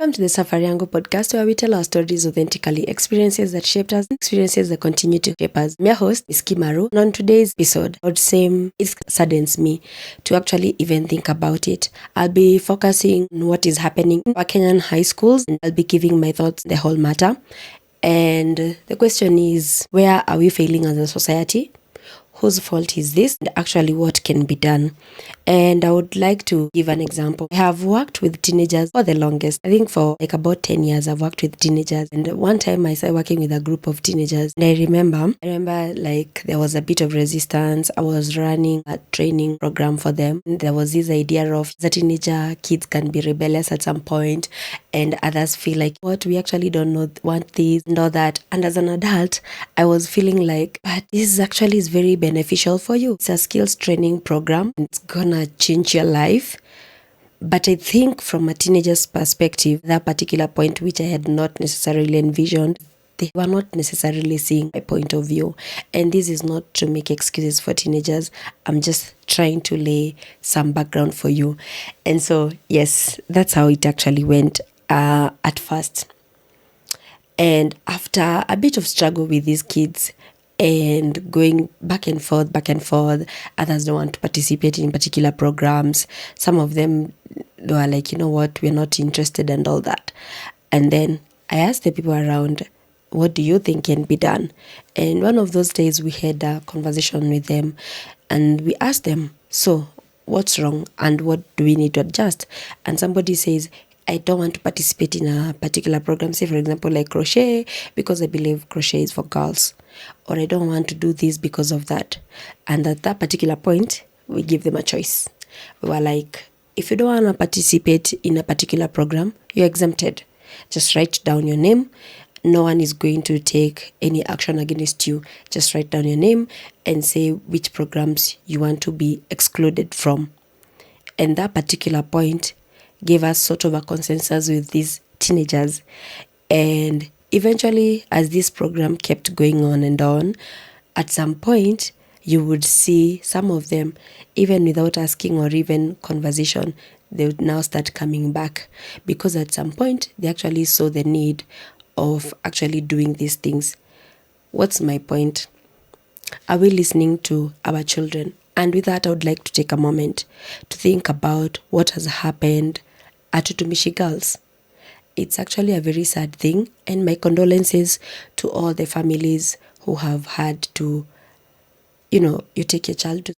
Welcome to the Safari Yangu podcast, where we tell our stories authentically, experiences that shaped us, experiences that continue to shape us. My host is Kimaru, and on today's episode, I would say it saddens me to actually even think about it. I'll be focusing on what is happening in our Kenyan high schools, and I'll be giving my thoughts on the whole matter. And the question is, where are we failing as a society? Whose fault is this, and actually what can be done? And I would like to give an example. I have worked with teenagers for the longest. I think for like about 10 years I've worked with teenagers. And one time I started working with a group of teenagers. And I remember like there was a bit of resistance. I was running a training program for them. And there was this idea of the teenager kids can be rebellious at some point, and others feel like, what, we actually don't want this and all that. And as an adult, I was feeling like, but this actually is very beneficial for you. It's a skills training program. It's gonna change your life. But I think from a teenager's perspective, that particular point, which I had not necessarily envisioned, they were not necessarily seeing my point of view. And this is not to make excuses for teenagers. I'm just trying to lay some background for you. And so, yes, that's how it actually went at first. And after a bit of struggle with these kids, and going back and forth, others don't want to participate in particular programs. Some of them were like, you know what, we're not interested and all that. And then I asked the people around, what do you think can be done? And one of those days we had a conversation with them, and we asked them, so what's wrong and what do we need to adjust? And somebody says, I don't want to participate in a particular program, say for example like crochet, because I believe crochet is for girls, or I don't want to do this because of that. And at that particular point, we give them a choice. We were like, if you don't want to participate in a particular program, you're exempted. Just write down your name. No one is going to take any action against you. Just write down your name and say which programs you want to be excluded from. And that particular point gave us sort of a consensus with these teenagers. And eventually, as this program kept going on and on, at some point, you would see some of them, even without asking or even conversation, they would now start coming back, because at some point, they actually saw the need of actually doing these things. What's my point? Are we listening to our children? And with that, I would like to take a moment to think about what has happened at Tutumishi Girls. It's actually a very sad thing, and my condolences to all the families who have had to, you take your child to